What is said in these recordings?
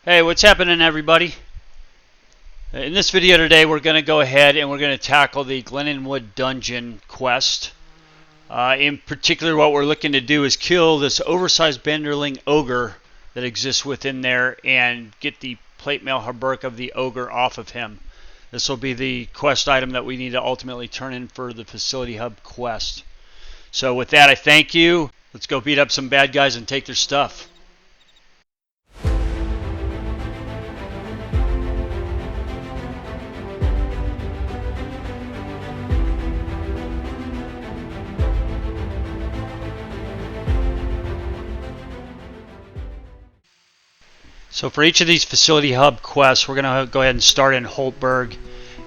Hey, what's happening, everybody? In this video today, we're going to go ahead and we're going to tackle the Glenden Wood Dungeon quest. In particular, what we're looking to do is kill this Oversized Banderling Ogre that exists within there and get the plate mail hauberk of the Ogre off of him. This will be the quest item that we need to ultimately turn in for the Facility Hub quest. So with that, I thank you. Let's go beat up some bad guys and take their stuff. So for each of these Facility Hub quests, we're going to go ahead and start in Holtberg,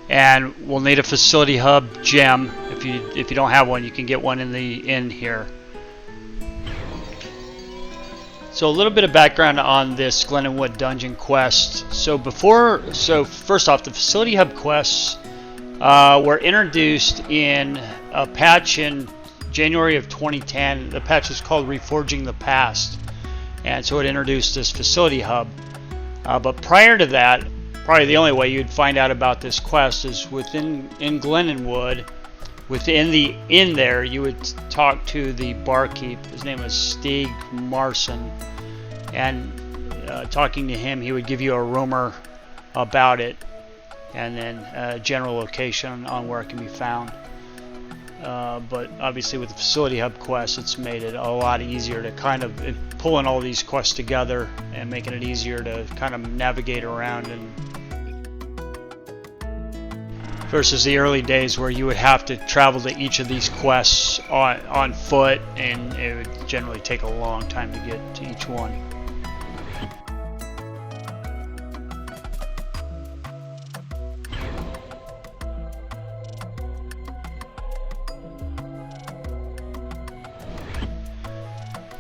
and we'll need a Facility Hub gem. If you don't have one, you can get one in the inn here. So a little bit of background on this Glenden Wood Dungeon quest. So first off, the Facility Hub quests were introduced in a patch in January of 2010. The patch is called Reforging the Past. And so it introduced this Facility Hub. But prior to that, probably the only way you'd find out about this quest is in Glenden Wood. Within the inn there, you would talk to the barkeep. His name was Stig Marson. And talking to him, he would give you a rumor about it. And then a general location on where it can be found. But obviously with the Facility Hub quest, it's made it a lot easier to kind of pulling all these quests together and making it easier to kind of navigate around, and versus the early days where you would have to travel to each of these quests on foot, and it would generally take a long time to get to each one.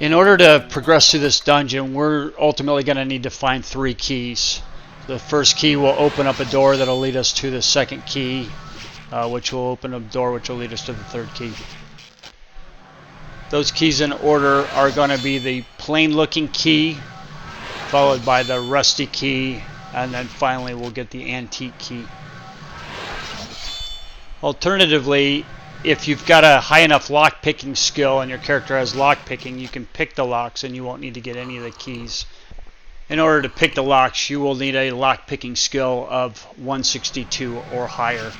In order to progress through this dungeon, we're ultimately going to need to find 3 keys. The first key will open up a door that will lead us to the second key, which will open a door which will lead us to the third key. Those keys in order are going to be the plain looking key, followed by the rusty key, and then finally we'll get the antique key. Alternatively, if you've got a high enough lock picking skill and your character has lock picking, you can pick the locks and you won't need to get any of the keys. In order to pick the locks, you will need a lock picking skill of 162 or higher.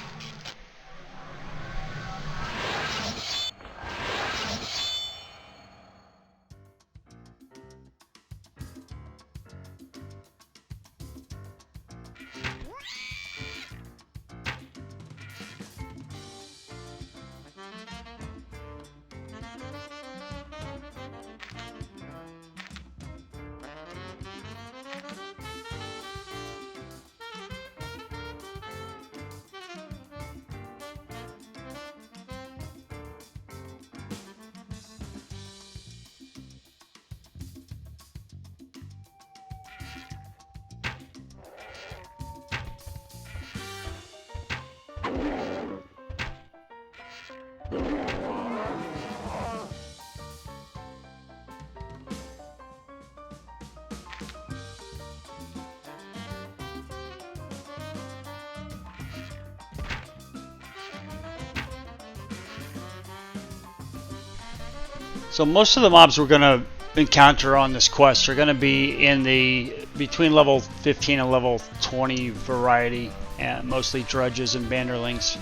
So most of the mobs we're going to encounter on this quest are going to be in the between level 15 and level 20 variety, and mostly drudges and banderlings.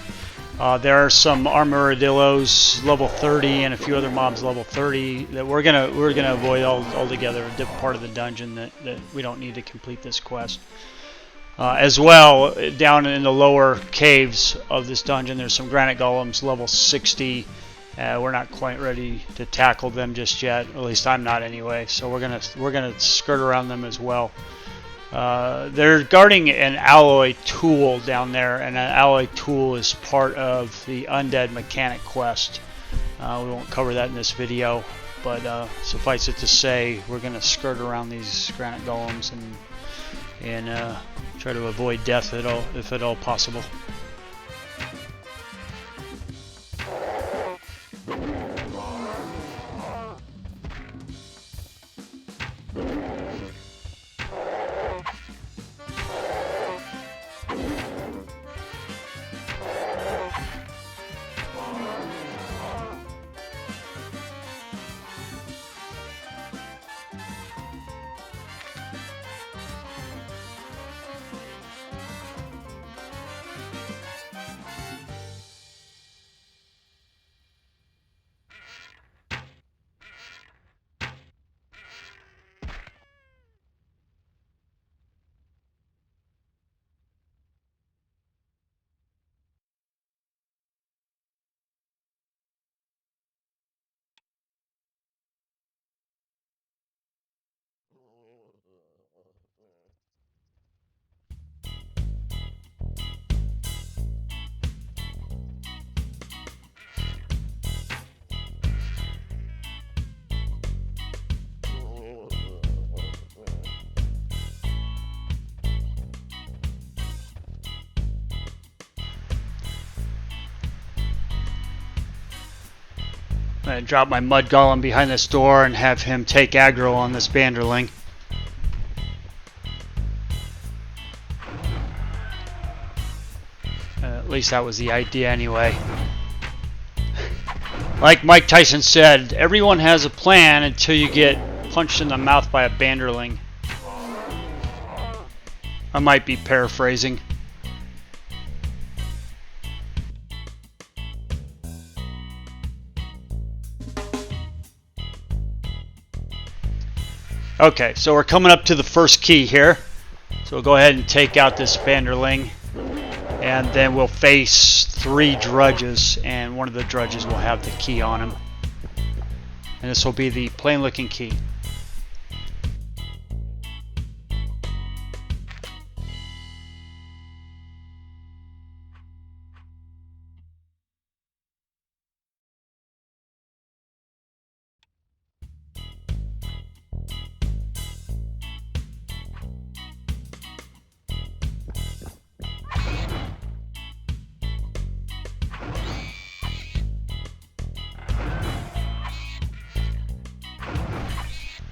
There are some armadillos level 30 and a few other mobs level 30 that we're gonna avoid altogether. A different part of the dungeon that we don't need to complete this quest. As well, down in the lower caves of this dungeon, there's some granite golems level 60. We're not quite ready to tackle them just yet. At least I'm not anyway. So we're gonna skirt around them as well. They're guarding an alloy tool down there, and an alloy tool is part of the undead mechanic quest. We won't cover that in this video, but suffice it to say, we're gonna skirt around these granite golems and try to avoid death if at all possible. I'm going to drop my mud golem behind this door and have him take aggro on this banderling. At least that was the idea anyway. Like Mike Tyson said, everyone has a plan until you get punched in the mouth by a banderling. I might be paraphrasing. Okay, so we're coming up to the first key here. So we'll go ahead and take out this banderling. And then we'll face 3 drudges, and one of the drudges will have the key on him. And this will be the plain looking key.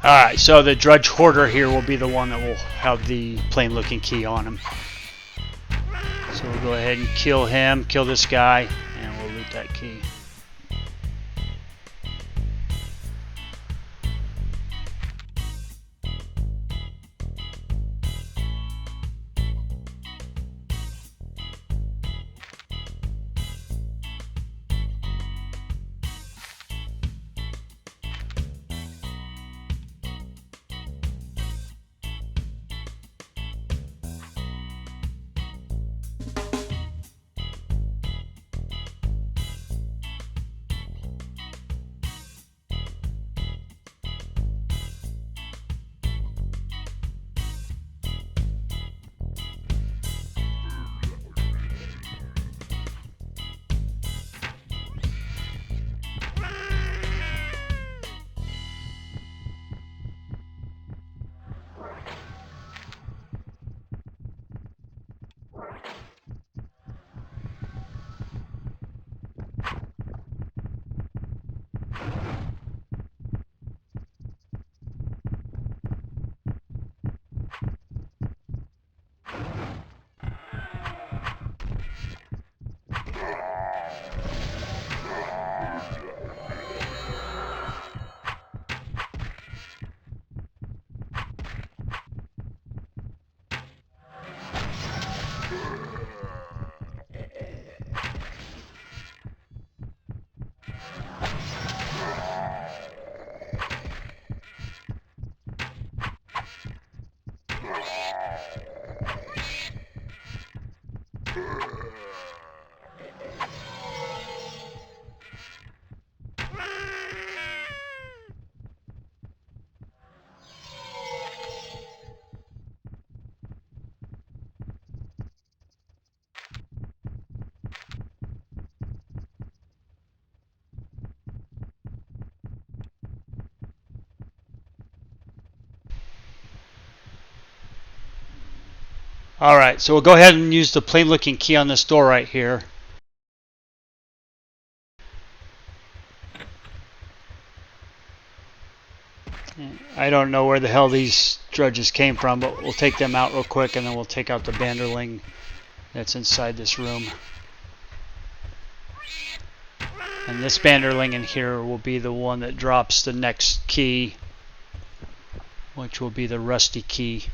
Alright, so the Drudge Hoarder here will be the one that will have the plain looking key on him. So we'll go ahead and kill him, kill this guy, and we'll loot that key. Alright, so we'll go ahead and use the plain looking key on this door right here. I don't know where the hell these drudges came from, but we'll take them out real quick and then we'll take out the banderling that's inside this room. And this banderling in here will be the one that drops the next key, which will be the rusty key.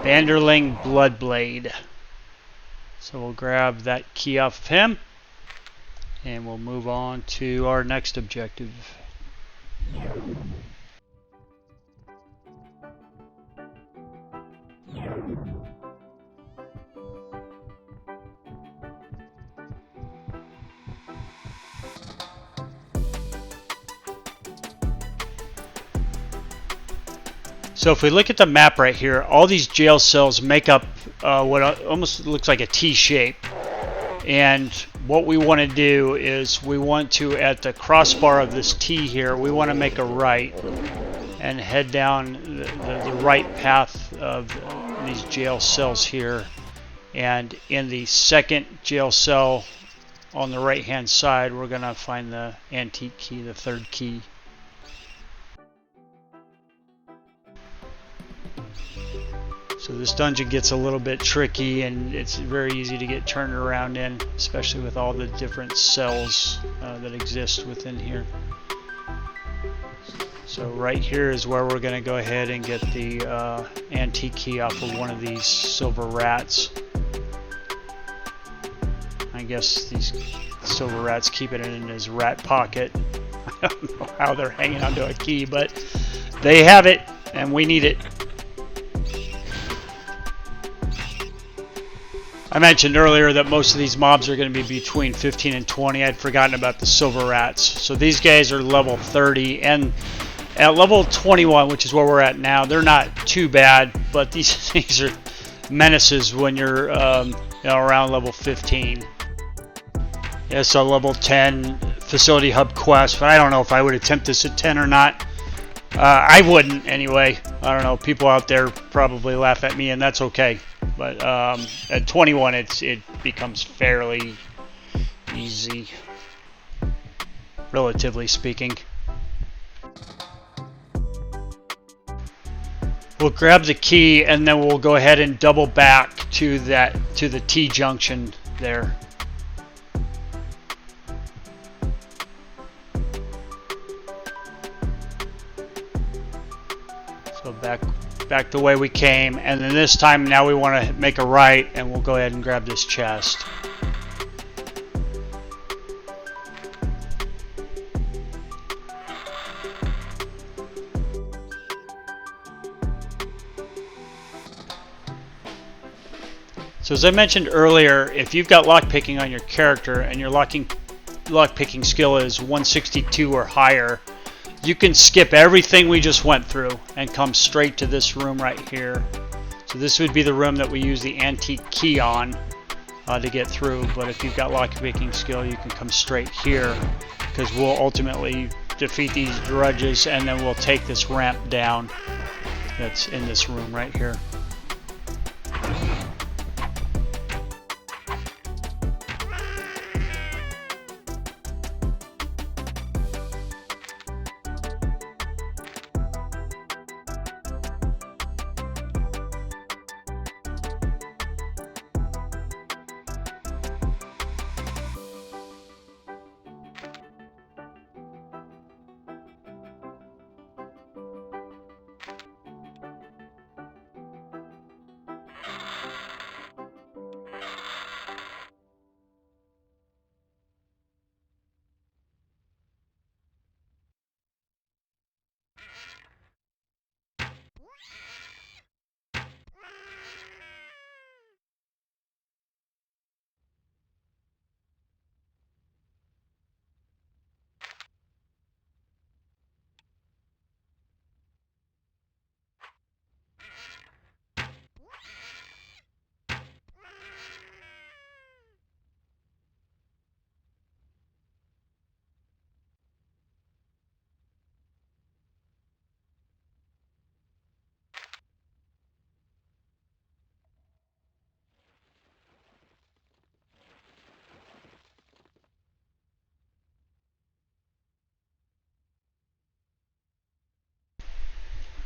Banderling Bloodblade. So we'll grab that key off of him and we'll move on to our next objective. So if we look at the map right here, all these jail cells make up what almost looks like a T shape. And what we want to do is we want to, at the crossbar of this T here, we want to make a right and head down the right path of these jail cells here. And in the second jail cell on the right hand side, we're going to find the antique key, the third key. So this dungeon gets a little bit tricky, and it's very easy to get turned around in, especially with all the different cells that exist within here. So right here is where we're going to go ahead and get the antique key off of one of these silver rats. I guess these silver rats keep it in his rat pocket. I don't know how they're hanging onto a key, but they have it, and we need it. I mentioned earlier that most of these mobs are going to be between 15 and 20. I'd forgotten about the silver rats. So these guys are level 30, and at level 21, which is where we're at now, they're not too bad, but these are menaces when you're around level 15. Yeah, so level 10 facility hub quest, but I don't know if I would attempt this at 10 or not. I wouldn't anyway. I don't know, people out there probably laugh at me, and that's okay. But at 21, it becomes fairly easy, relatively speaking. We'll grab the key, and then we'll go ahead and double back to the T junction there. So back the way we came, and then this time now we want to make a right, and we'll go ahead and grab this chest. So as I mentioned earlier, if you've got lockpicking on your character and your lockpicking skill is 162 or higher, you can skip everything we just went through and come straight to this room right here. So this would be the room that we use the antique key on to get through. But if you've got lockpicking skill, you can come straight here, because we'll ultimately defeat these drudges, and then we'll take this ramp down that's in this room right here.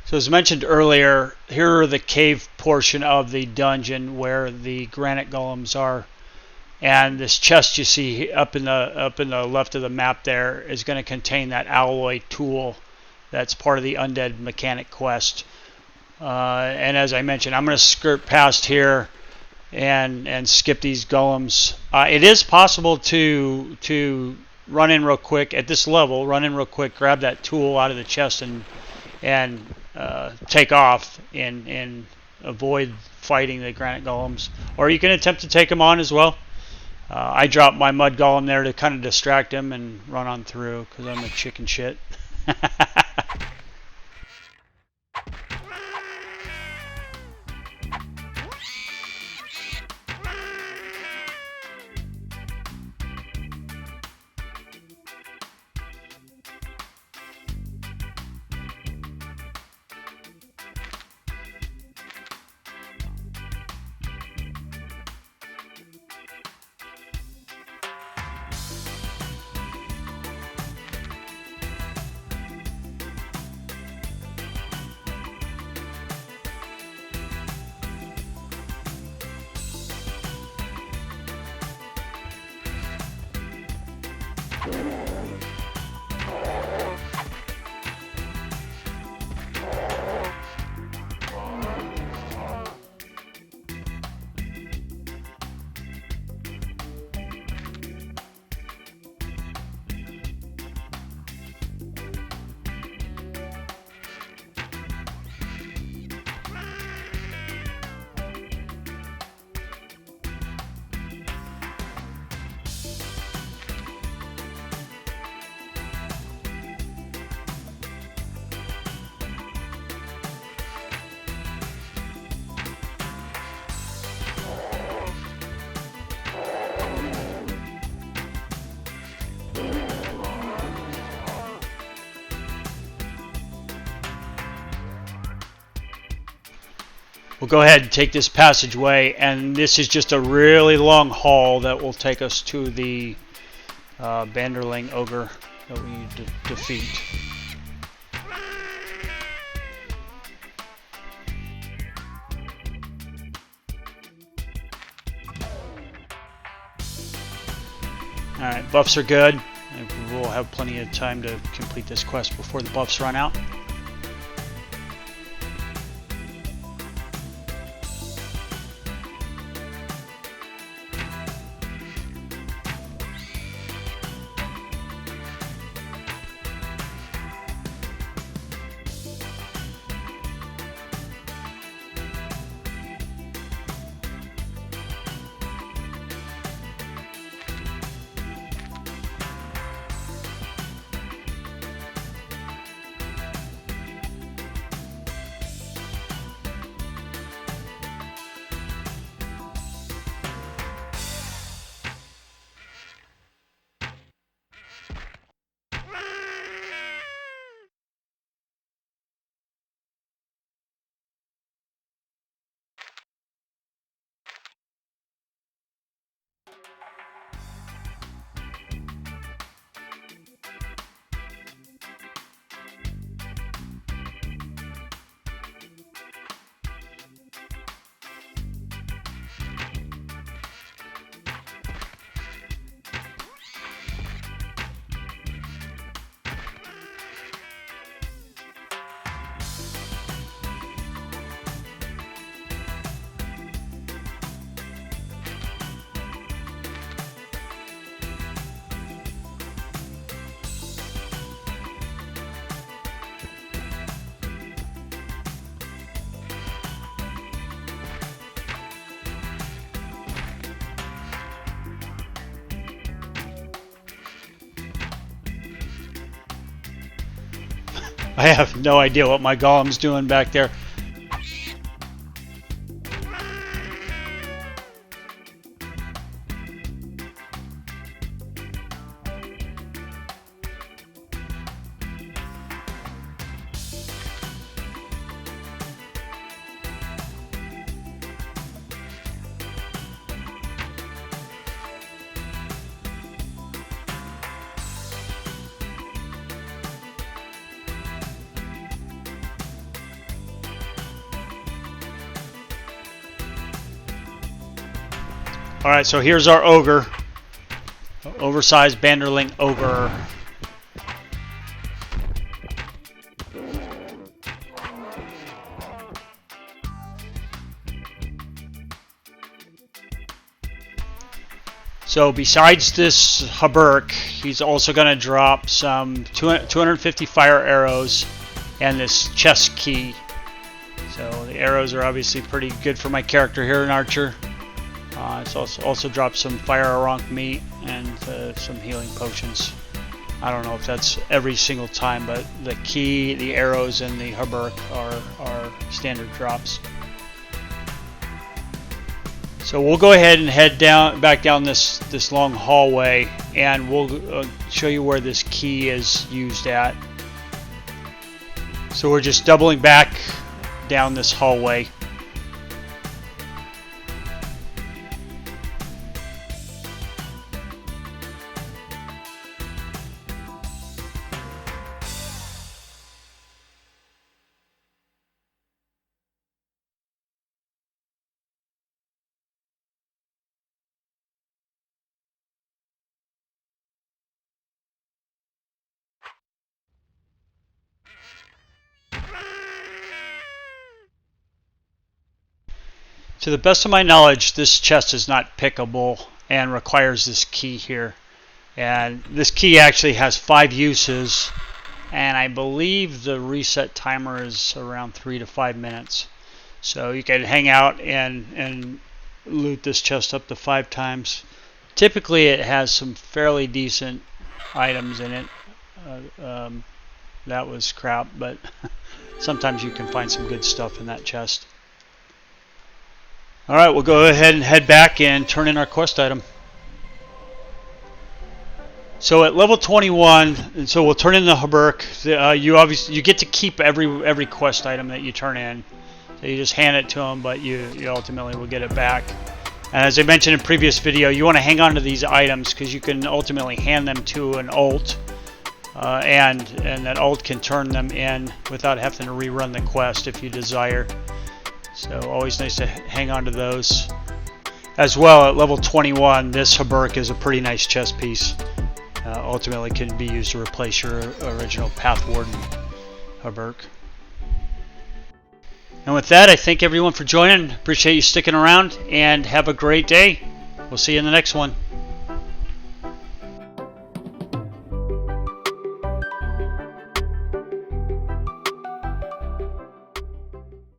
So as mentioned earlier, here are the cave portion of the dungeon where the granite golems are, and this chest you see up in the left of the map there is going to contain that alloy tool that's part of the undead mechanic quest. And as I mentioned, I'm going to skirt past here and skip these golems. It is possible to run in real quick at this level, grab that tool out of the chest and take off and avoid fighting the granite golems, or you can attempt to take them on as well. I dropped my mud golem there to kind of distract him and run on through, because I'm a chicken shit. We'll go ahead and take this passageway, and this is just a really long hall that will take us to the Banderling Ogre that we need to defeat. Alright, buffs are good. We'll have plenty of time to complete this quest before the buffs run out. I have no idea what my golem's doing back there. Alright, so here's our ogre. Oversized Banderling Ogre. So besides this hauberk, he's also going to drop some 250 fire arrows and this chest key. So the arrows are obviously pretty good for my character here in Archer. It's also dropped some fire aronk meat and some healing potions. I don't know if that's every single time, but the key, the arrows, and the hauberk are standard drops. So we'll go ahead and head back down this long hallway, and we'll show you where this key is used at. So we're just doubling back down this hallway. To the best of my knowledge, this chest is not pickable and requires this key here. And this key actually has 5 uses, and I believe the reset timer is around 3 to 5 minutes. So you can hang out and loot this chest up to 5 times. Typically it has some fairly decent items in it. That was crap, but sometimes you can find some good stuff in that chest. Alright, we'll go ahead and head back and turn in our quest item. So at level 21, and so we'll turn in the hauberk. You get to keep every quest item that you turn in. So you just hand it to them, but you ultimately will get it back. And as I mentioned in a previous video, you want to hang on to these items because you can ultimately hand them to an ult, and that ult can turn them in without having to rerun the quest if you desire. So always nice to hang on to those. As well, at level 21, this hauberk is a pretty nice chest piece. Ultimately can be used to replace your original Path Warden hauberk. And with that, I thank everyone for joining. Appreciate you sticking around, and have a great day. We'll see you in the next one.